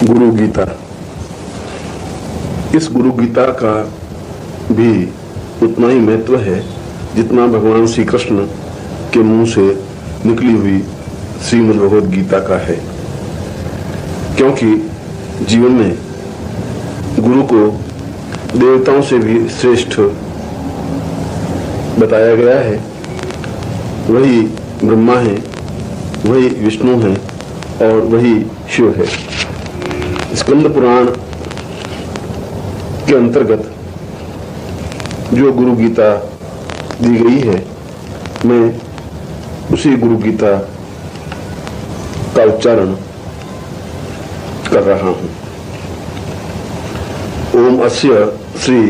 गुरु गीता। इस गुरु गीता का भी उतना ही महत्व है जितना भगवान श्री कृष्ण के मुंह से निकली हुई श्रीमद् भगवद गीता का है, क्योंकि जीवन में गुरु को देवताओं से भी श्रेष्ठ बताया गया है। वही ब्रह्मा है, वही विष्णु है और वही शिव है। स्कंद पुराण के अंतर्गत जो गुरु गीता दी गई है, मैं उसी गुरु गीता का उच्चारण कर रहा हूं। ओम अस्य श्री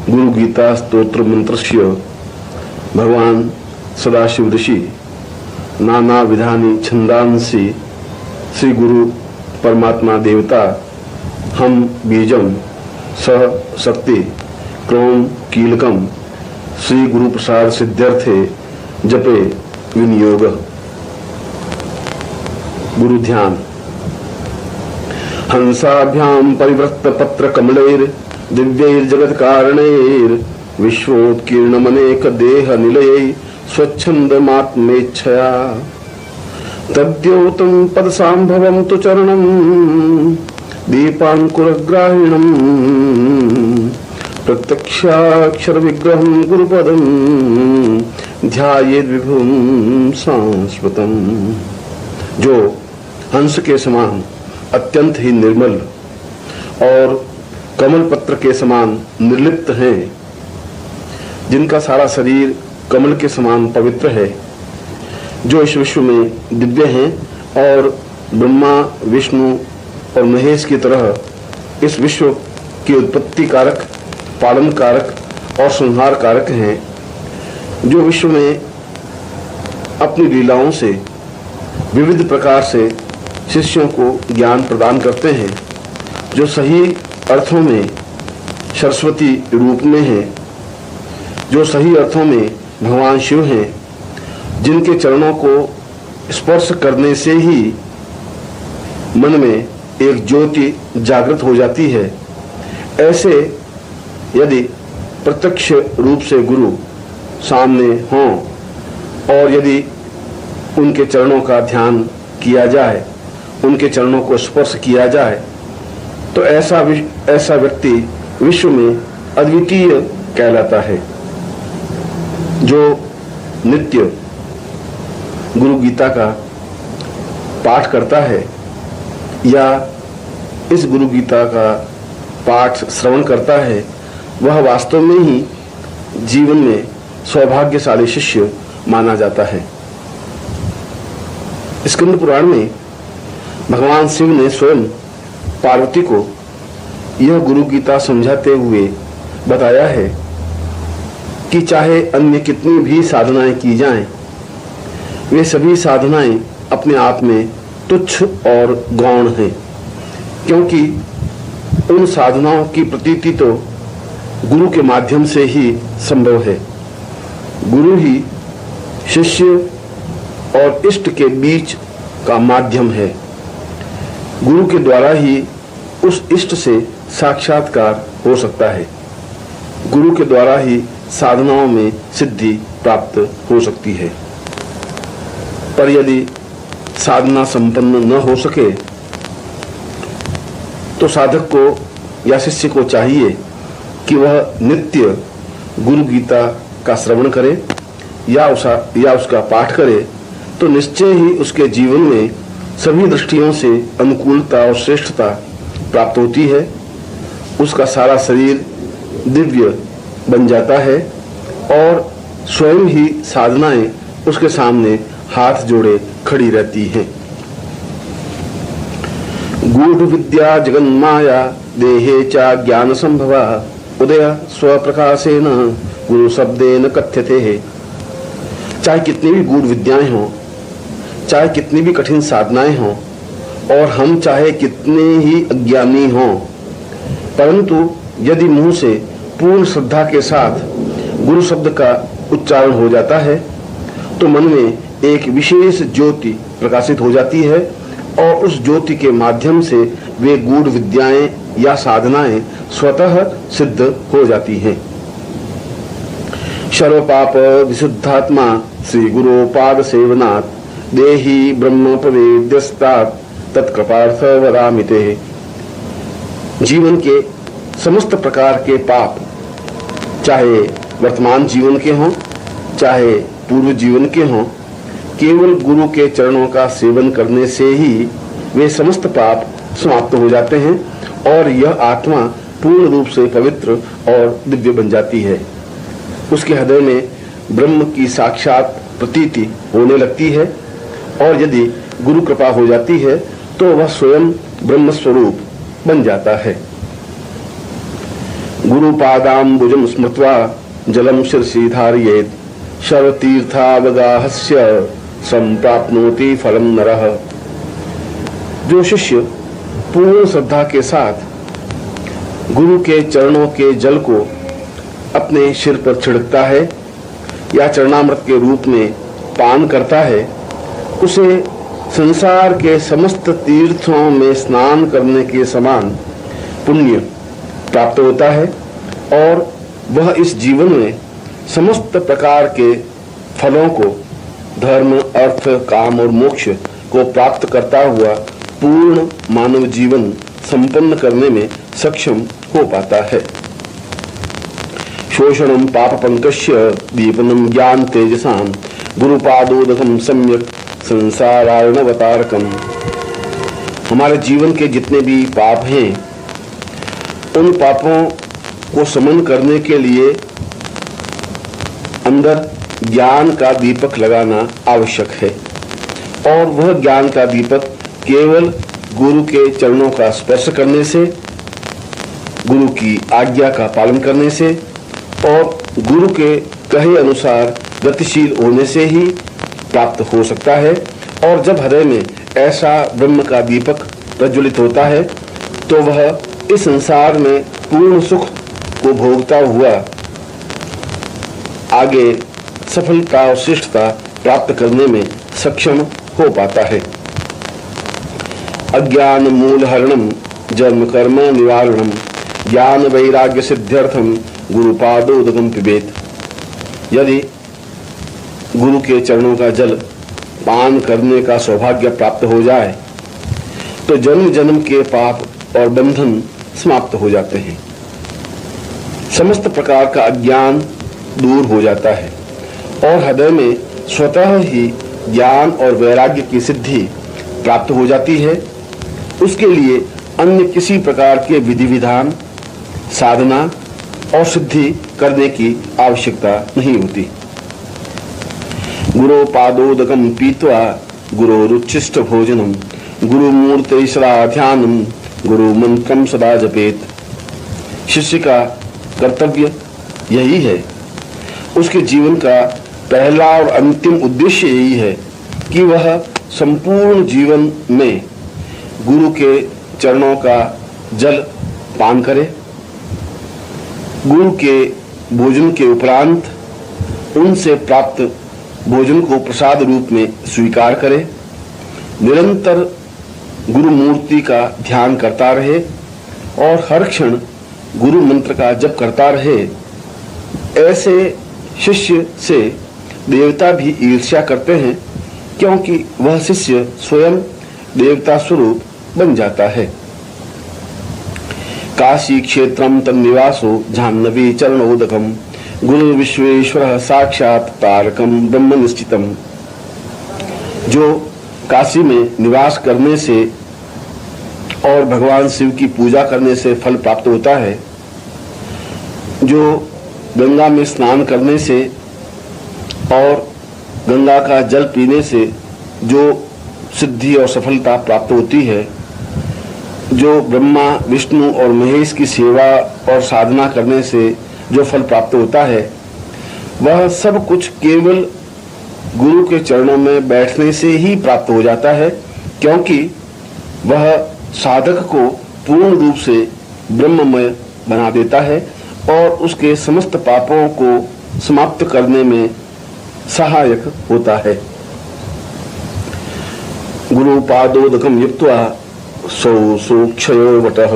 गुरु गीता स्तोत्र मंत्रस्य भगवान सदाशिव ऋषि नाना विधानी छंदांसी श्री गुरु परमात्मा देवता हम बीजम सह शक्ति क्रोम कीलकम श्री गुरु प्रसाद सिद्ध्यर्थे जपे विनियोग। गुरु ध्यान। हंसाभ्याम परिवृत्त पत्र कमलेर दिव्यैर जगत कारणैर विश्वोत्कीर्णमनेक देह निलयै स्वच्छंदमात्मेच्छया तद्योतं पद सांभवं तु चरणं दीपांकुरग्राहिणं प्रत्यक्षाक्षर विग्रहं गुरुपदं ध्यायेद् विभुं सांस्वतम्। जो हंस के समान अत्यंत ही निर्मल और कमल पत्र के समान निर्लिप्त हैं, जिनका सारा शरीर कमल के समान पवित्र है, जो इस विश्व में दिव्य हैं और ब्रह्मा विष्णु और महेश की तरह इस विश्व की उत्पत्ति कारक, पालन कारक और संहार कारक हैं, जो विश्व में अपनी लीलाओं से विविध प्रकार से शिष्यों को ज्ञान प्रदान करते हैं, जो सही अर्थों में सरस्वती रूप में हैं, जो सही अर्थों में भगवान शिव हैं, जिनके चरणों को स्पर्श करने से ही मन में एक ज्योति जागृत हो जाती है। ऐसे यदि प्रत्यक्ष रूप से गुरु सामने हों और यदि उनके चरणों का ध्यान किया जाए, उनके चरणों को स्पर्श किया जाए, तो ऐसा व्यक्ति विश्व में अद्वितीय कहलाता है। जो नित्य गुरु गीता का पाठ करता है या इस गुरु गीता का पाठ श्रवण करता है, वह वास्तव में ही जीवन में सौभाग्यशाली शिष्य माना जाता है। स्कंद पुराण में भगवान शिव ने स्वयं पार्वती को यह गुरु गीता समझाते हुए बताया है कि चाहे अन्य कितनी भी साधनाएं की जाएं, वे सभी साधनाएं अपने आप में तुच्छ और गौण हैं, क्योंकि उन साधनाओं की प्रतीति तो गुरु के माध्यम से ही संभव है। गुरु ही शिष्य और इष्ट के बीच का माध्यम है। गुरु के द्वारा ही उस इष्ट से साक्षात्कार हो सकता है। गुरु के द्वारा ही साधनाओं में सिद्धि प्राप्त हो सकती है। पर यदि साधना संपन्न न हो सके तो साधक को या शिष्य को चाहिए कि वह नित्य गुरु गीता का श्रवण करे या उसका पाठ करे, तो निश्चय ही उसके जीवन में सभी दृष्टियों से अनुकूलता और श्रेष्ठता प्राप्त होती है। उसका सारा शरीर दिव्य बन जाता है और स्वयं ही साधनाएं उसके सामने हाथ जोड़े खड़ी रहती हैं। गूढ़ विद्या जगन्माया देहे चा ज्ञान संभवा उदय स्वप्रकाशेन गुरु शब्देन कथ्यते है। चाहे कितनी भी गूढ़ विद्याएं हों, चाहे कितनी भी कठिन साधनाएं हों और हम चाहे कितने ही अज्ञानी हों, परंतु यदि मुंह से पूर्ण श्रद्धा के साथ गुरु शब्द का उच्चारण हो जाता है तो मन में एक विशेष ज्योति प्रकाशित हो जाती है और उस ज्योति के माध्यम से वे गूढ़ विद्याएं या साधनाएं स्वतः सिद्ध हो जाती हैं। सर्वपाप विशुद्धात्मा श्री गुरु पाद सेवनात् देहि ब्रह्म पवेद्यस्तात् तत्कृपार्थ वदामिते। जीवन के समस्त प्रकार के पाप, चाहे वर्तमान जीवन के हों चाहे पूर्व जीवन के हों, केवल गुरु के चरणों का सेवन करने से ही वे समस्त पाप समाप्त हो जाते हैं और यह आत्मा पूर्ण रूप से पवित्र और दिव्य बन जाती है। उसके हृदय में ब्रह्म की साक्षात प्रतीति होने लगती है और यदि गुरु कृपा हो जाती है तो वह स्वयं ब्रह्म स्वरूप बन जाता है। गुरु पादाम्बुजं स्मृत्वा जलम शिरसि धारयेत् सर्वतीर्थावगाहस्य संप्राप्नोति फलम नरः। जो शिष्य पूर्ण श्रद्धा के साथ गुरु के चरणों के जल को अपने सिर पर छिड़कता है या चरणामृत के रूप में पान करता है, उसे संसार के समस्त तीर्थों में स्नान करने के समान पुण्य प्राप्त होता है और वह इस जीवन में समस्त प्रकार के फलों को, धर्म, अर्थ, काम और मोक्ष को प्राप्त करता हुआ पूर्ण मानव जीवन संपन्न करने में सक्षम हो पाता है। शोषणम पाप पंकस्य दीपनम ज्ञान तेजसाम गुरुपादोदकम सम्यक संसारार्णवतारकम। हमारे जीवन के जितने भी पाप हैं, उन पापों को शमन करने के लिए अंदर ज्ञान का दीपक लगाना आवश्यक है और वह ज्ञान का दीपक केवल गुरु के चरणों का स्पर्श करने से, गुरु की आज्ञा का पालन करने से और गुरु के कहे अनुसार गतिशील होने से ही प्राप्त हो सकता है। और जब हृदय में ऐसा ब्रह्म का दीपक प्रज्वलित होता है तो वह इस संसार में पूर्ण सुख को भोगता हुआ आगे सफलता और श्रेष्ठता प्राप्त करने में सक्षम हो पाता है। अज्ञान मूल हरणम जन्म कर्म निवारणम ज्ञान वैराग्य सिद्ध्यर्थम गुरुपादोदकम पिबेत। यदि गुरु के चरणों का जल पान करने का सौभाग्य प्राप्त हो जाए तो जन्म जन्म के पाप और बंधन समाप्त हो जाते हैं। समस्त प्रकार का अज्ञान दूर हो जाता है और हृदय में स्वतः ही ज्ञान और वैराग्य की सिद्धि प्राप्त हो जाती है। उसके लिए अन्य किसी प्रकार के विधि विधान, साधना और सिद्धि करने की आवश्यकता नहीं होती। गुरु पादोदकम पीत्वा गुरुरुच्छिष्ट भोजनम गुरुमूर्तेश्वरा ध्यानम गुरु मंत्रम सदा जपेत। शिष्य का कर्तव्य यही है, उसके जीवन का पहला और अंतिम उद्देश्य यही है कि वह संपूर्ण जीवन में गुरु के चरणों का जल पान करे, गुरु के भोजन के उपरांत उनसे प्राप्त भोजन को प्रसाद रूप में स्वीकार करे, निरंतर गुरु मूर्ति का ध्यान करता रहे और हर क्षण गुरु मंत्र का जप करता रहे। ऐसे शिष्य से देवता भी ईर्ष्या करते हैं क्योंकि वह शिष्य स्वयं देवता स्वरूप बन जाता है। काशी क्षेत्रम तन्निवासो जाह्नवी चरणोदकम गुरु विश्वेश्वर साक्षात तारकम ब्रह्म निश्चितम। जो काशी में निवास करने से और भगवान शिव की पूजा करने से फल प्राप्त होता है, जो गंगा में स्नान करने से और गंगा का जल पीने से जो सिद्धि और सफलता प्राप्त होती है, जो ब्रह्मा विष्णु और महेश की सेवा और साधना करने से जो फल प्राप्त होता है, वह सब कुछ केवल गुरु के चरणों में बैठने से ही प्राप्त हो जाता है, क्योंकि वह साधक को पूर्ण रूप से ब्रह्ममय बना देता है और उसके समस्त पापों को समाप्त करने में सहायक होता है। गुरु पादोदकम युक्त्वा सौ सूक्षयो वटः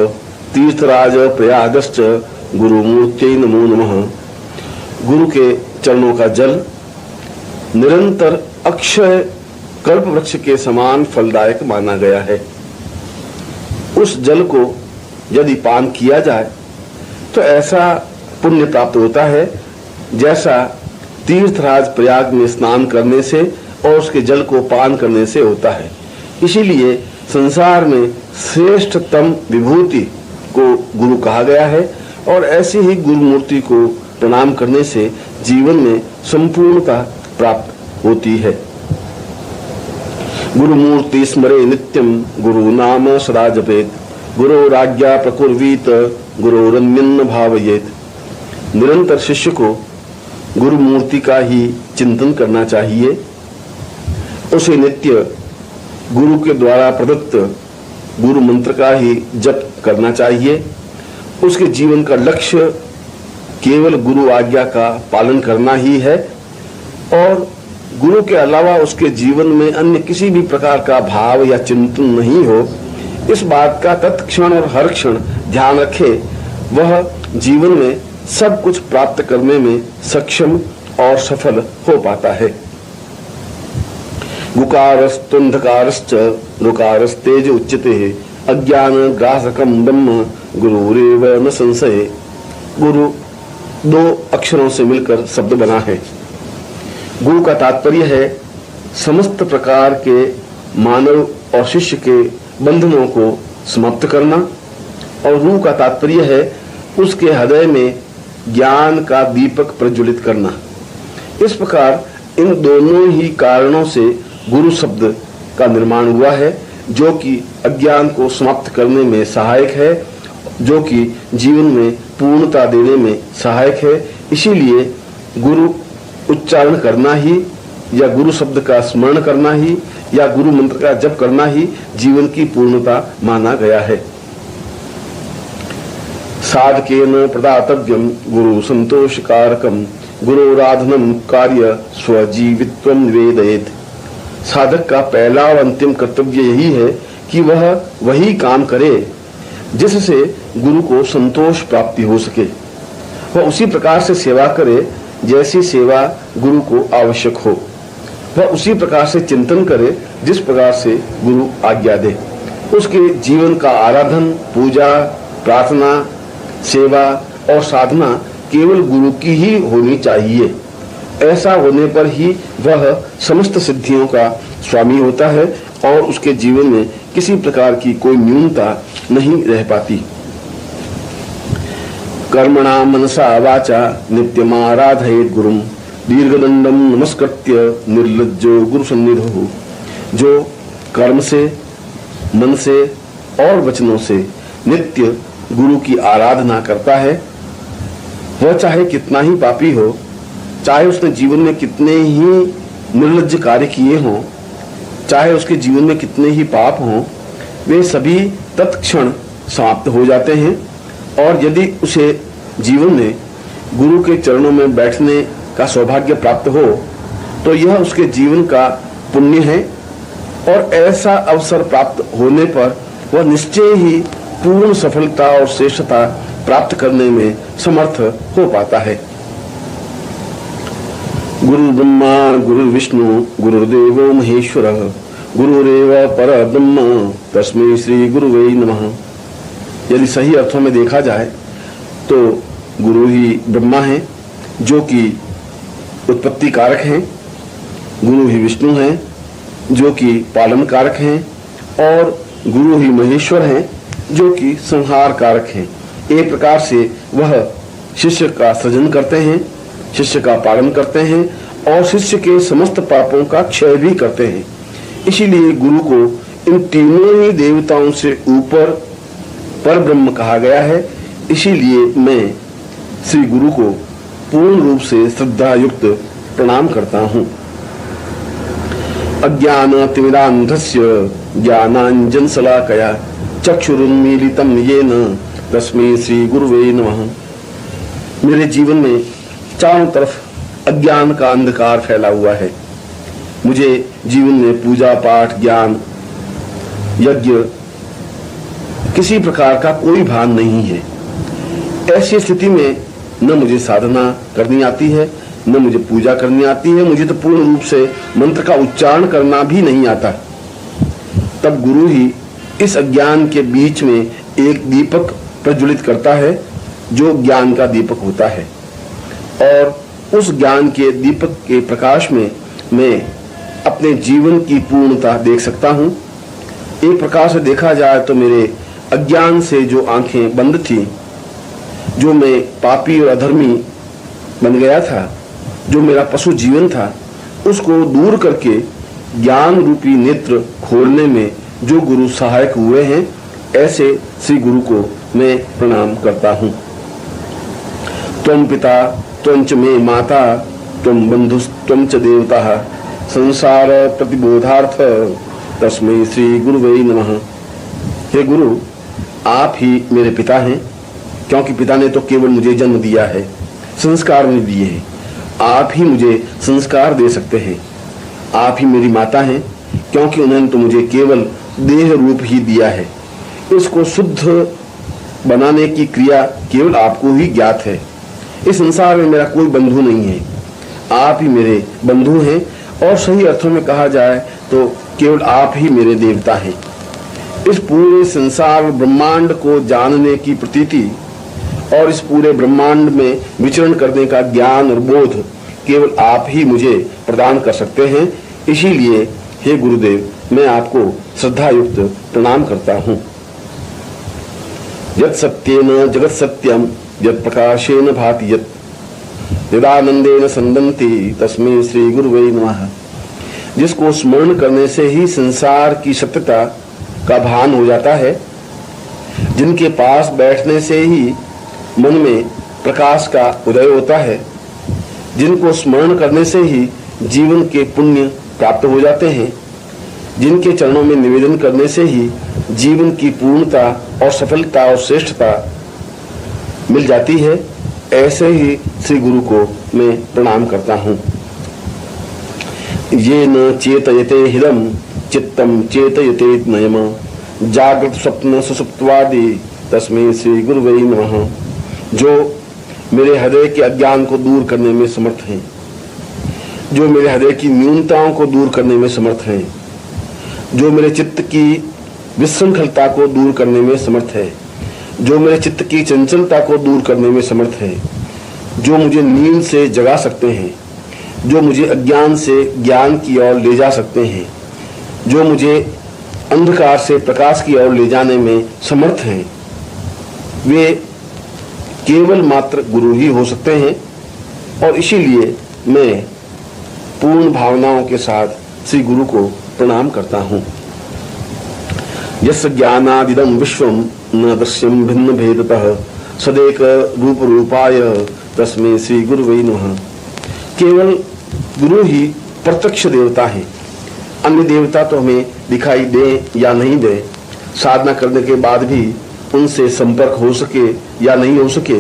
तीर्थराज प्रयागश्च गुरु मूर्त्यै नमो नमः। गुरु के चरणों का जल निरंतर अक्षय कल्प वृक्ष के समान फलदायक माना गया है। उस जल को यदि पान किया जाए तो ऐसा पुण्य प्राप्त होता है जैसा तीर्थराज प्रयाग में स्नान करने से और उसके जल को पान करने से होता है। इसीलिए संसार में श्रेष्ठतम विभूति को गुरु कहा गया है और ऐसी ही गुरु मूर्ति को प्रणाम करने से जीवन में संपूर्णता प्राप्त होती है। गुरु मूर्ति स्मरे नित्यम गुरु नाम सदा जपेत गुरुराज्ञा प्रकुर्वीत गुरुरन्यन्न भावयेत। निरंतर शिष्य को गुरु मूर्ति का ही चिंतन करना चाहिए। उसे नित्य गुरु के द्वारा प्रदत्त गुरु मंत्र का ही जप करना चाहिए। उसके जीवन का लक्ष्य केवल गुरु आज्ञा का पालन करना ही है और गुरु के अलावा उसके जीवन में अन्य किसी भी प्रकार का भाव या चिंतन नहीं हो, इस बात का तत्क्षण और हर क्षण ध्यान रखे। वह जीवन में सब कुछ प्राप्त करने में सक्षम और सफल हो पाता है। गुकारस्तुंधकारश्च ऋकारस्तेज उच्यते अज्ञान ग्रासकम ब्रह्म गुरुरेव न संशय। गुरु दो अक्षरों से मिलकर शब्द बना है। गुरु का तात्पर्य है समस्त प्रकार के मानव और शिष्य के बंधनों को समाप्त करना और रू का तात्पर्य है उसके हृदय में ज्ञान का दीपक प्रज्वलित करना। इस प्रकार इन दोनों ही कारणों से गुरु शब्द का निर्माण हुआ है, जो कि अज्ञान को समाप्त करने में सहायक है, जो कि जीवन में पूर्णता देने में सहायक है। इसीलिए गुरु उच्चारण करना ही या गुरु शब्द का स्मरण करना ही या गुरु मंत्र का जप करना ही जीवन की पूर्णता माना गया है। साधकेन प्रदातव्यम गुरु संतोषकारकम गुरुराधनम कार्य स्वजीवित्वम निवेदयेत्। साधक का पहला और अंतिम कर्तव्य यही है कि वह वही काम करे जिससे गुरु को संतोष प्राप्ति हो सके। वह उसी प्रकार से सेवा करे जैसी सेवा गुरु को आवश्यक हो। वह उसी प्रकार से चिंतन करे जिस प्रकार से गुरु आज्ञा दे। उसके जीवन का आराधन, पूजा, प्रार्थना, सेवा और साधना केवल गुरु की ही होनी चाहिए। ऐसा होने पर ही वह समस्त सिद्धियों का स्वामी होता है और उसके जीवन में किसी प्रकार की कोई न्यूनता नहीं रह पाती। कर्मणा मनसा वाचा नित्यमाराधयेत् गुरुम दीर्घदंडम नमस्कृत्य निर्लज्जो गुरु सन्निधौ। जो कर्म से, मन से और वचनों से नित्य गुरु की आराधना करता है, वह चाहे कितना ही पापी हो, चाहे उसने जीवन में कितने ही निर्लज्ज कार्य किए हों, चाहे उसके जीवन में कितने ही पाप हों, वे सभी तत्क्षण समाप्त हो जाते हैं। और यदि उसे जीवन में गुरु के चरणों में बैठने का सौभाग्य प्राप्त हो तो यह उसके जीवन का पुण्य है और ऐसा अवसर प्राप्त होने पर वह निश्चय ही पूर्ण सफलता और श्रेष्ठता प्राप्त करने में समर्थ हो पाता है। गुरु ब्रह्मा गुरु विष्णु गुरुदेवो महेश्वरः गुरुरेव परब्रह्म तस्मै श्री गुरुवे नमः। यदि सही अर्थों में देखा जाए तो गुरु ही ब्रह्मा है जो कि उत्पत्ति कारक हैं, गुरु ही विष्णु हैं जो कि पालन कारक हैं और गुरु ही महेश्वर हैं जो कि संहार कारक हैं। एक प्रकार से वह शिष्य का सृजन करते हैं, शिष्य का पालन करते हैं और शिष्य के समस्त पापों का क्षय भी करते हैं। इसीलिए गुरु को इन तीनों ही देवताओं से ऊपर पर ब्रह्म कहा गया है। इसीलिए मैं श्री गुरु को पूर्ण रूप से श्रद्धा युक्त प्रणाम करता हूँ। अज्ञान तिमिरांधस्य ज्ञानांजन शलाकया चक्षुरुन्मीलितं येन तस्मै श्री गुरुवे नमः। मेरे जीवन में चारों तरफ अज्ञान का अंधकार फैला हुआ है। मुझे जीवन में पूजा पाठ, ज्ञान यज्ञ किसी प्रकार का कोई भान नहीं है। ऐसी स्थिति में न मुझे साधना करनी आती है, न मुझे पूजा करनी आती है, मुझे तो पूर्ण रूप से मंत्र का उच्चारण करना भी नहीं आता। तब गुरु ही इस अज्ञान के बीच में एक दीपक प्रज्वलित करता है जो ज्ञान का दीपक होता है, और उस ज्ञान के दीपक के प्रकाश में मैं अपने जीवन की पूर्णता देख सकता हूँ। एक प्रकार से देखा जाए तो मेरे अज्ञान से जो आंखें बंद थी, जो मैं पापी और अधर्मी बन गया था, जो मेरा पशु जीवन था, उसको दूर करके ज्ञान रूपी नेत्र खोलने में जो गुरु सहायक हुए हैं, ऐसे श्री गुरु को मैं प्रणाम करता हूँ। त्वं पिता त्वं च मे माता त्वं बंधुस्त्वं च देवता संसार प्रतिबोधार्थ तस्मै श्री गुरुवे नमः। हे गुरु, आप ही मेरे पिता हैं, क्योंकि पिता ने तो केवल मुझे जन्म दिया है, संस्कार नहीं दिए हैं। आप ही मुझे संस्कार दे सकते हैं। आप ही मेरी माता हैं, क्योंकि उन्होंने तो मुझे केवल देह रूप ही दिया है। इसको शुद्ध बनाने की क्रिया केवल आपको ही ज्ञात है। इस संसार में मेरा कोई बंधु नहीं है, आप ही मेरे बंधु हैं, और सही अर्थों में कहा जाए तो केवल आप ही मेरे देवता हैं। इस पूरे संसार ब्रह्मांड को जानने की प्रतीति और इस पूरे ब्रह्मांड में विचरण करने का ज्ञान और बोध केवल आप ही मुझे प्रदान कर सकते हैं। इसीलिए हे गुरुदेव, मैं आपको श्रद्धा युक्त प्रणाम करता हूँ। यत् सत्येन जगत सत्यम यत् प्रकाशेन भाति यत् यदानंदेन संदन्ति तस्मै श्री गुरुवे नमः। जिसको स्मरण करने से ही संसार की सत्यता का भान हो जाता है, जिनके पास बैठने से ही मन में प्रकाश का उदय होता है, जिनको स्मरण करने से ही जीवन के पुण्य प्राप्त हो जाते हैं, जिनके चरणों में निवेदन करने से ही जीवन की पूर्णता और सफलता और श्रेष्ठता मिल जाती है, ऐसे ही श्री गुरु को मैं प्रणाम करता हूँ। ये न चेतयते हिदम चित्तम चेतयते नयम जागृत स्वप्न सुसुप्तवादि तस्मै श्री गुरुवे नमः। जो मेरे हृदय के अज्ञान को दूर करने में समर्थ हैं, जो मेरे हृदय की न्यूनताओं को दूर करने में समर्थ हैं, जो मेरे चित्त की विशृंखलता को दूर करने में समर्थ है, जो मेरे चित्त की चंचलता को दूर करने में समर्थ है, जो मुझे नींद से जगा सकते हैं, जो मुझे अज्ञान से ज्ञान की ओर ले जा सकते हैं, जो मुझे अंधकार से प्रकाश की ओर ले जाने में समर्थ हैं, वे केवल मात्र गुरु ही हो सकते हैं। और इसीलिए मैं पूर्ण भावनाओं के साथ श्री गुरु को प्रणाम करता हूँ। यस्य ज्ञानादिदं विश्वं न दृश्यं भिन्न भेदतः सदेक रूप रूपाय तस्मै श्री गुरुवे नमः। केवल गुरु ही प्रत्यक्ष देवता है। अन्य देवता तो हमें दिखाई दे या नहीं दे, साधना करने के बाद भी उनसे संपर्क हो सके या नहीं हो सके,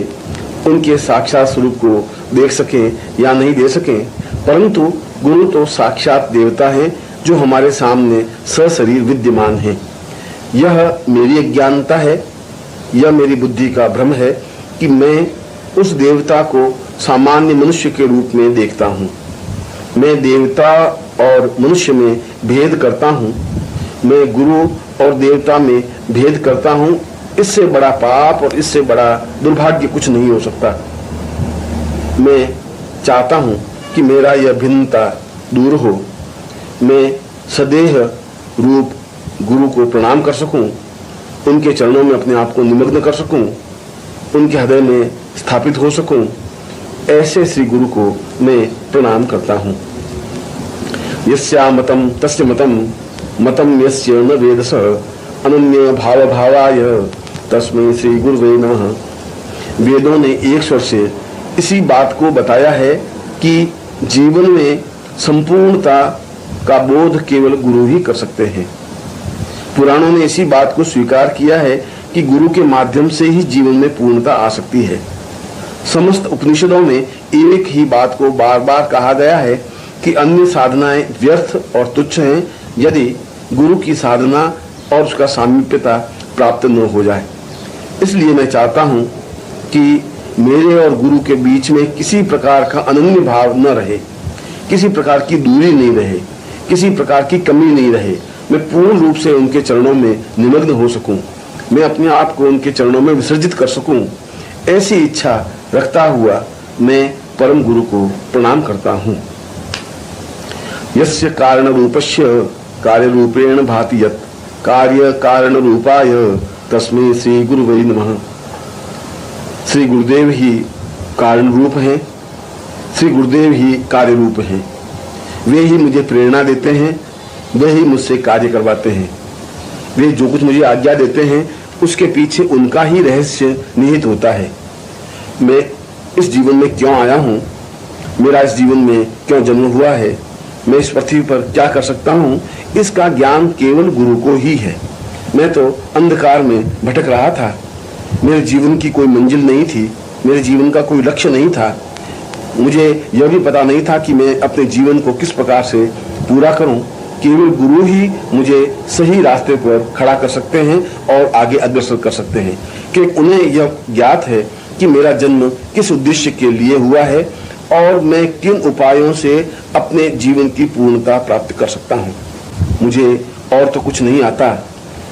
उनके साक्षात स्वरूप को देख सके या नहीं दे सके, परंतु गुरु तो साक्षात देवता है जो हमारे सामने सशरीर विद्यमान है। यह मेरी अज्ञानता है, यह मेरी बुद्धि का भ्रम है कि मैं उस देवता को सामान्य मनुष्य के रूप में देखता हूँ। मैं देवता और मनुष्य में भेद करता हूँ, मैं गुरु और देवता में भेद करता हूँ। इससे बड़ा पाप और इससे बड़ा दुर्भाग्य कुछ नहीं हो सकता। मैं चाहता हूँ कि मेरा यह भिन्नता दूर हो, मैं सदेह रूप गुरु को प्रणाम कर सकूं, उनके चरणों में अपने आप को निमग्न कर सकूं, उनके हृदय में स्थापित हो सकूं, ऐसे श्री गुरु को मैं प्रणाम करता हूँ। यस्या मतम तस्य मतम मतम यस्य न वेदसः अनन्य भाव भावाय तस्मै श्री गुरुवे नमः। वेदों ने एक स्वर से इसी बात को बताया है कि जीवन में संपूर्णता का बोध केवल गुरु ही कर सकते हैं। पुराणों ने इसी बात को स्वीकार किया है कि गुरु के माध्यम से ही जीवन में पूर्णता आ सकती है। समस्त उपनिषदों में एक ही बात को बार बार कहा गया है कि अन्य साधनाएं व्यर्थ और तुच्छ हैं यदि गुरु की साधना और उसका सामीप्यता प्राप्त न हो जाए। इसलिए मैं चाहता हूं कि मेरे और गुरु के बीच में किसी प्रकार का अनन्य भाव न रहे, किसी प्रकार की दूरी नहीं रहे, किसी प्रकार की कमी नहीं रहे। मैं पूर्ण रूप से उनके चरणों में निमग्न हो सकूं, मैं अपने आप को उनके चरणों में विसर्जित कर सकूं, ऐसी इच्छा रखता हुआ मैं परम गुरु को प्रणाम करता हूं। यस्य कारण रूपस्य कार्य रूपेण भाति यत् कार्य कारण रूपाय तस्मै श्री गुरुवे नमः। श्री गुरुदेव ही कारण रूप हैं, श्री गुरुदेव ही कार्य रूप हैं। वे ही मुझे प्रेरणा देते हैं, वे ही मुझसे कार्य करवाते हैं। वे जो कुछ मुझे आज्ञा देते हैं उसके पीछे उनका ही रहस्य निहित होता है। मैं इस जीवन में क्यों आया हूँ, मेरा इस जीवन में क्यों जन्म हुआ है, मैं इस पृथ्वी पर क्या कर सकता हूँ, इसका ज्ञान केवल गुरु को ही है। मैं तो अंधकार में भटक रहा था, मेरे जीवन की कोई मंजिल नहीं थी, मेरे जीवन का कोई लक्ष्य नहीं था। मुझे यह भी पता नहीं था कि मैं अपने जीवन को किस प्रकार से पूरा करूं। केवल गुरु ही मुझे सही रास्ते पर खड़ा कर सकते हैं और आगे अग्रसर कर सकते हैं, कि उन्हें यह ज्ञात है कि मेरा जन्म किस उद्देश्य के लिए हुआ है और मैं किन उपायों से अपने जीवन की पूर्णता प्राप्त कर सकता हूँ। मुझे और तो कुछ नहीं आता,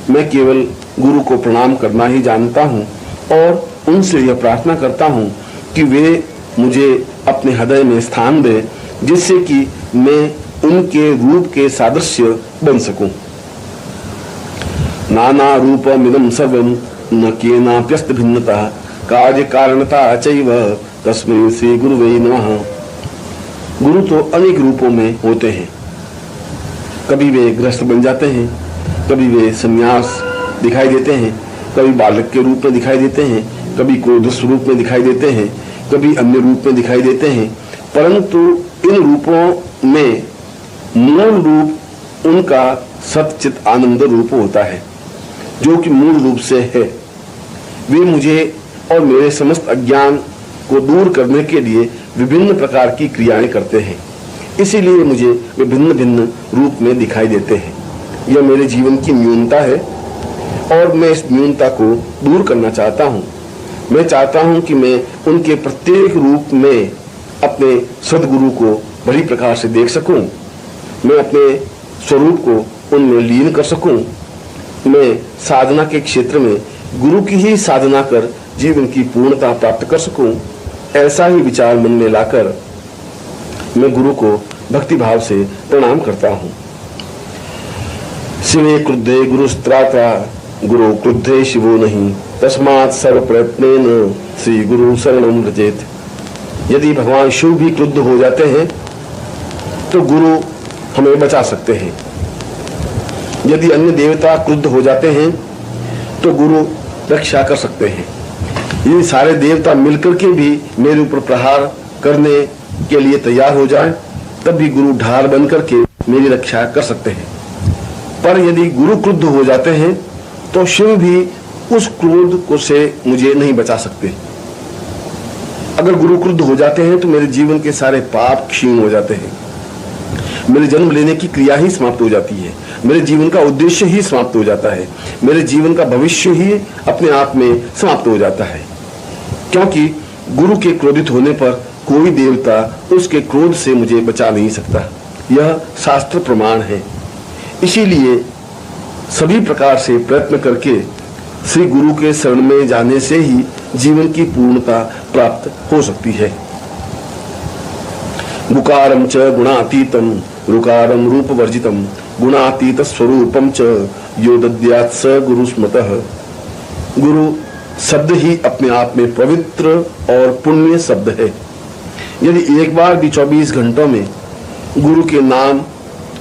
मैं केवल गुरु को प्रणाम करना ही जानता हूँ और उनसे यह प्रार्थना करता हूँ कि वे मुझे अपने हृदय में स्थान दे, जिससे कि मैं उनके रूप के सादृश्य बन सकूं। नाना रूपमिदं सर्वं न केनाप्यस्त भिन्नता कार्य कारणता चैव तस्मै श्री गुरुवे नमः। गुरु तो अनेक रूपों में होते हैं। कभी वे गृहस्थ बन जाते हैं, कभी वे संन्यास दिखाई देते हैं, कभी बालक के रूप में दिखाई देते हैं, कभी क्रोधस्व रूप में दिखाई देते हैं, कभी अन्य रूप में दिखाई देते हैं। परंतु इन रूपों में मूल रूप उनका सच्चित आनंद रूप होता है, जो कि मूल रूप से है। वे मुझे और मेरे समस्त अज्ञान को दूर करने के लिए विभिन्न प्रकार की क्रियाएं करते हैं, इसीलिए मुझे वे भिन्न भिन्न रूप में दिखाई देते हैं। यह मेरे जीवन की न्यूनता है और मैं इस न्यूनता को दूर करना चाहता हूँ। मैं चाहता हूँ कि मैं उनके प्रत्येक रूप में अपने सदगुरु को बड़ी प्रकार से देख सकूं, मैं अपने स्वरूप को उनमें लीन कर सकूं, मैं साधना के क्षेत्र में गुरु की ही साधना कर जीवन की पूर्णता प्राप्त कर सकूं। ऐसा ही विचार मन में लाकर मैं गुरु को भक्ति भाव से प्रणाम करता हूं। शिवे क्रुद्धे गुरुस्त्राता गुरु क्रुद्धे शिवो नहीं तस्मात् सर्व प्रयत्नेन श्री गुरु शरणं व्रजेत। यदि भगवान शिव भी क्रुद्ध हो जाते हैं तो गुरु हमें बचा सकते हैं। यदि अन्य देवता क्रुद्ध हो जाते हैं तो गुरु रक्षा कर सकते हैं। यदि सारे देवता मिलकर के भी मेरे ऊपर प्रहार करने के लिए तैयार हो जाए तब भी गुरु ढाल बन करके मेरी रक्षा कर सकते हैं। पर यदि गुरु क्रुद्ध हो जाते हैं तो शिव भी उस क्रोध को से मुझे नहीं बचा सकते। अगर गुरु क्रुद्ध हो जाते हैं तो मेरे जीवन के सारे पाप क्षीण हो जाते हैं, मेरे जन्म लेने की क्रिया ही समाप्त हो जाती है, मेरे जीवन का उद्देश्य ही समाप्त हो जाता है, मेरे जीवन का भविष्य ही अपने आप में समाप्त हो जाता है। क्योंकि गुरु के क्रोधित होने पर कोई देवता उसके क्रोध से मुझे बचा नहीं सकता, यह शास्त्र प्रमाण है। इसीलिए सभी प्रकार से प्रयत्न करके श्री गुरु के शरण में जाने से ही जीवन की पूर्णता प्राप्त हो सकती है। गुकारम च गुणातीतम रुकारम रूप वर्जितम गुणातीत स्वरूपम च यो दद्यात् स गुरु स्मृतः। गुरु शब्द ही अपने आप में पवित्र और पुण्य शब्द है। यदि एक बार भी 24 घंटों में गुरु के नाम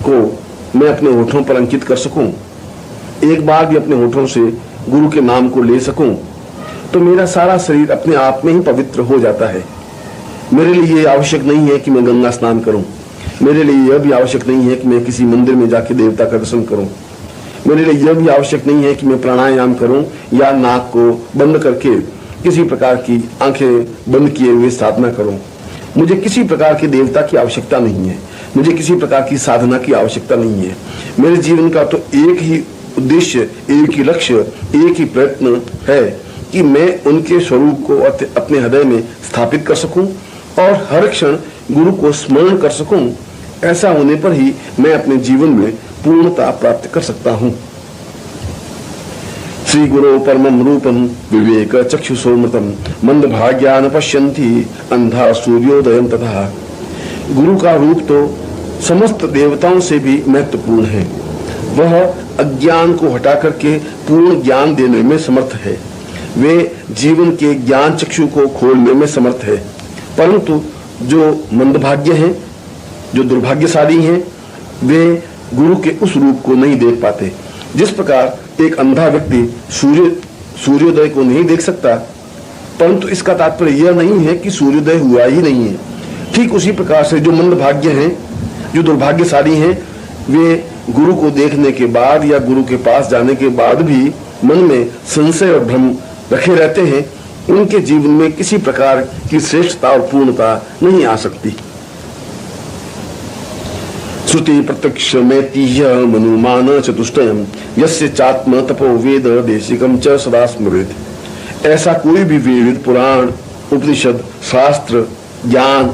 को मैं अपने होठों पर अंकित कर सकूं, एक बार भी अपने होठों से गुरु के नाम को ले सकूं, तो मेरा सारा शरीर अपने आप में ही पवित्र हो जाता है। मेरे लिए आवश्यक नहीं है कि मैं गंगा स्नान करूं, मेरे लिए यह भी आवश्यक नहीं है कि मैं किसी मंदिर में जाके देवता का दर्शन करूं, मेरे लिए यह भी आवश्यक नहीं है कि मैं प्राणायाम करूं या नाक को बंद करके किसी प्रकार की आंखें बंद किए हुए साधना करूं। मुझे किसी प्रकार के देवता की आवश्यकता नहीं है, मुझे किसी प्रकार की साधना की आवश्यकता नहीं है। मेरे जीवन का तो एक ही उद्देश्य, एक ही लक्ष्य, एक ही प्रयत्न है कि मैं उनके स्वरूप को अपने हृदय में स्थापित कर सकूं और हर क्षण गुरु को स्मरण कर सकूं। ऐसा होने पर ही मैं अपने जीवन में पूर्णता प्राप्त कर सकता हूं। श्री गुरु परमं रूपम विवेक चक्षुषोमृतम मंदभाग्यान पश्यन्ति अंधा सूर्योदयं तथा। गुरु का रूप तो समस्त देवताओं से भी महत्वपूर्ण है। वह अज्ञान को हटा करके पूर्ण ज्ञान देने में समर्थ है। वे जीवन के ज्ञान चक्षु को खोलने में समर्थ है। परंतु जो मंदभाग्य हैं, जो दुर्भाग्यशाली हैं, वे गुरु के उस रूप को नहीं देख पाते। जिस प्रकार एक अंधा व्यक्ति सूर्योदय को नहीं देख सकता, परंतु इसका तात्पर्य यह नहीं है कि सूर्योदय हुआ ही नहीं है। ठीक उसी प्रकार से जो मंदभाग्य हैं, जो दुर्भाग्यशाली हैं, वे गुरु को देखने के बाद या गुरु के पास जाने के बाद भी मन में संशय और भ्रम रखे रहते हैं। उनके जीवन में किसी प्रकार की श्रेष्ठता और पूर्णता नहीं आ सकती। श्रुति प्रत्यक्ष मैतीह मनुमान चतुष्टयम यस्य चात्म तपो वेद देशिकम च सदा स्मृत। ऐसा कोई भी वेद, पुराण, उपनिषद, शास्त्र, ज्ञान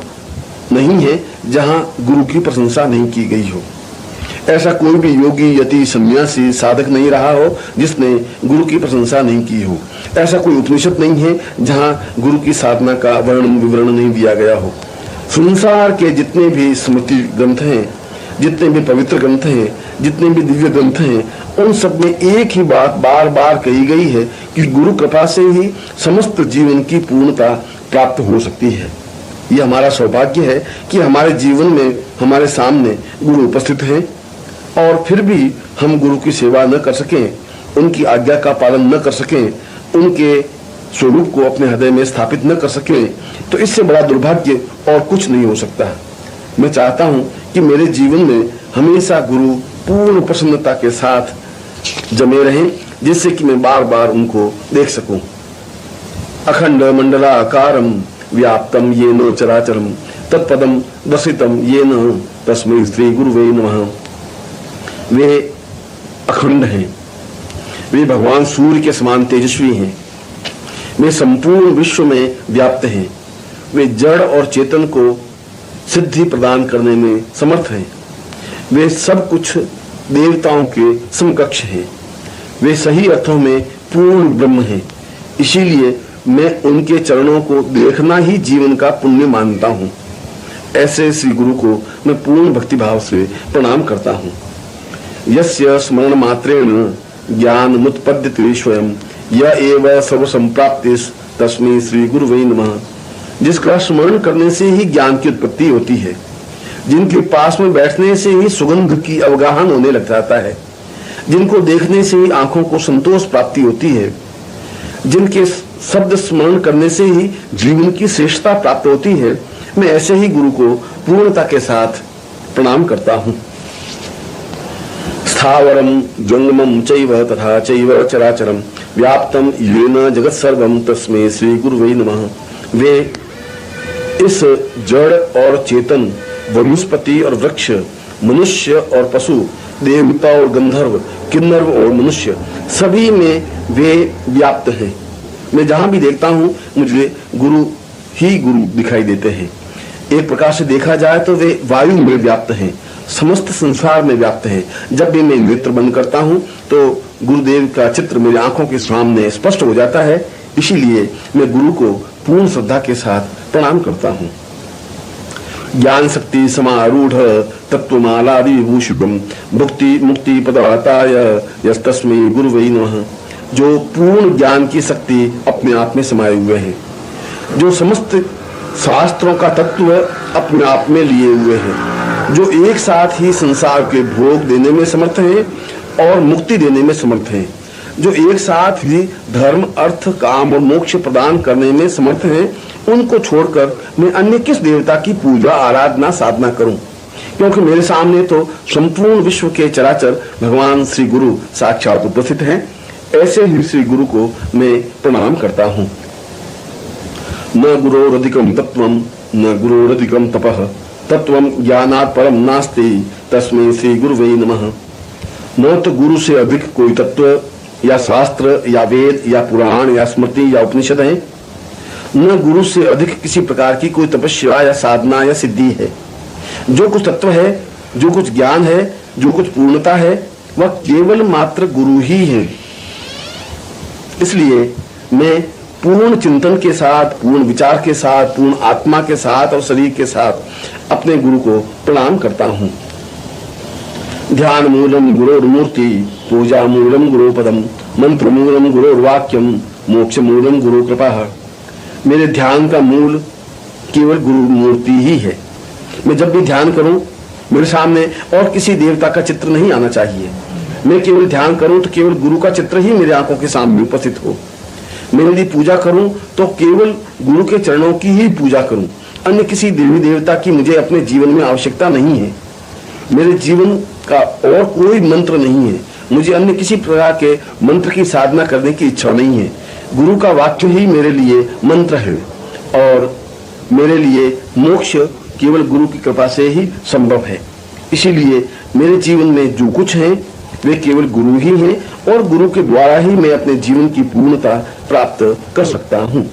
नहीं है जहां गुरु की प्रशंसा नहीं की गई हो। ऐसा कोई भी योगी, यति, सन्यासी, साधक नहीं रहा हो जिसने गुरु की प्रशंसा नहीं की हो। ऐसा कोई उपनिषद नहीं है जहां गुरु की साधना का वर्णन विवरण नहीं दिया गया हो। संसार के जितने भी स्मृति ग्रंथ हैं, जितने भी पवित्र ग्रंथ हैं, जितने भी दिव्य ग्रंथ हैं, उन सब में एक ही बात बार बार कही गई है कि गुरु कृपा से ही समस्त जीवन की पूर्णता प्राप्त हो सकती है। यह हमारा सौभाग्य है कि हमारे जीवन में हमारे सामने गुरु उपस्थित हैं और फिर भी हम गुरु की सेवा न कर सकें, उनकी आज्ञा का पालन न कर सकें, उनके स्वरूप को अपने हृदय में स्थापित न कर सकें, तो इससे बड़ा दुर्भाग्य और कुछ नहीं हो सकता। मैं चाहता हूं कि मेरे जीवन में हमेशा गुरु पूर्ण प्रसन्नता के साथ जमे रहें, जिससे कि मैं बार बार उनको देख सकूं। अखंड मंडलाकारम व्याप्तम येन चराचरम तत्पदम दर्शितम येन तस्मै श्री गुरुवे नमः। वे अखंड हैं, वे भगवान सूर्य के समान तेजस्वी हैं, वे संपूर्ण विश्व में व्याप्त हैं, वे जड़ और चेतन को सिद्धि प्रदान करने में समर्थ हैं, वे सब कुछ देवताओं के समकक्ष हैं, वे सही अर्थों में पूर्ण ब्रह्म हैं। इसीलिए मैं उनके चरणों को देखना ही जीवन का पुण्य मानता हूँ। ऐसे श्री गुरु को मैं पूर्ण भक्तिभाव से प्रणाम करता हूँ। यस्य स्मरण मात्रेण ज्ञान मुत्पद्यते स्वयं य एव सर्व संप्राप्तिस् तस्मै श्री गुरुवे नमः। जिसका स्मरण करने से ही ज्ञान की उत्पत्ति होती है, जिनके पास में बैठने से ही सुगंध की अवगाहन होने लग जाता है, जिनको देखने से ही आंखों को संतोष प्राप्ति होती है, जिनके शब्द स्मरण करने से ही जीवन की श्रेष्ठता प्राप्त होती है, मैं ऐसे ही गुरु को पूर्णता के साथ प्रणाम करता हूँ। स्थावरम जंगमम चैव तथा चैव चराचरम व्याप्तम येन जगत सर्वम तस्मै श्री गुरुवे नमः। वे इस जड़ और चेतन, वनस्पति और वृक्ष, मनुष्य और पशु, देवता और गंधर्व, किन्नर और मनुष्य, सभी में वे व्याप्त हैं। मैं जहां भी देखता हूं मुझे गुरु ही गुरु दिखाई देते हैं। एक प्रकार से देखा जाए तो वे वायु में व्याप्त हैं, समस्त संसार में व्याप्त हैं। जब भी मैं नेत्र बंद करता हूं तो गुरुदेव का चित्र मेरी आंखों के सामने स्पष्ट हो जाता है। इसीलिए मैं गुरु को पूर्ण श्रद्धा के साथ प्रणाम करता हूँ। ज्ञान शक्ति समारूढ़ तत्वमालादि विभूषितम भुक्ति मुक्ति पदाताय यस्तस्मै गुरुवे नमः। जो पूर्ण ज्ञान की शक्ति अपने आप में समाये हुए हैं, जो समस्त शास्त्रों का तत्व अपने आप में लिए हुए हैं, जो एक साथ ही संसार के भोग देने में समर्थ हैं और मुक्ति देने में समर्थ हैं, जो एक साथ ही धर्म, अर्थ, काम और मोक्ष प्रदान करने में समर्थ हैं, उनको छोड़कर मैं अन्य किस देवता की पूजा, आराधना, साधना करूं? क्योंकि मेरे सामने तो संपूर्ण विश्व के चराचर भगवान श्री गुरु साक्षात उपस्थित हैं। ऐसे ही श्री गुरु को मैं प्रणाम करता हूं। न गुरोरधिकम तत्वम न गुरोरधिकम तपः तत्वम ज्ञानात् परम नास्ति तस्मै श्री गुरुवे नमः। न तो गुरु से अधिक कोई तत्व या शास्त्र या वेद या पुराण या स्मृति या उपनिषद है, न गुरु से अधिक किसी प्रकार की कोई तपस्या या साधना या सिद्धि है। जो कुछ तत्व है, जो कुछ ज्ञान है, जो कुछ पूर्णता है, वह केवल मात्र गुरु ही है। इसलिए मैं पूर्ण चिंतन के साथ, पूर्ण विचार के साथ, पूर्ण आत्मा के साथ और शरीर के साथ अपने गुरु को प्रणाम करता हूं। ध्यान मूलम गुरोर्मूर्ति, पूजा मूलम गुरुपदम, मंत्र मूलम गुरुर्वाक्यम, मोक्ष मूलम गुरु कृपा। मेरे ध्यान का मूल केवल गुरु मूर्ति ही है। मैं जब भी ध्यान करूं, मेरे सामने और किसी देवता का चित्र नहीं आना चाहिए। मैं केवल ध्यान करूं तो केवल गुरु का चित्र ही मेरी आंखों के सामने उपस्थित हो। मैं यदि पूजा करूं तो केवल गुरु के चरणों की ही पूजा करूं। अन्य किसी देवी देवता की मुझे अपने जीवन में आवश्यकता नहीं है। मेरे जीवन का और कोई मंत्र नहीं है। मुझे अन्य किसी प्रकार के मंत्र की साधना करने की इच्छा नहीं है। गुरु का वाक्य ही मेरे लिए मंत्र है और मेरे लिए मोक्ष केवल गुरु की कृपा से ही संभव है। इसीलिए मेरे जीवन में जो कुछ है वे केवल गुरु ही हैं और गुरु के द्वारा ही मैं अपने जीवन की पूर्णता प्राप्त कर सकता हूँ।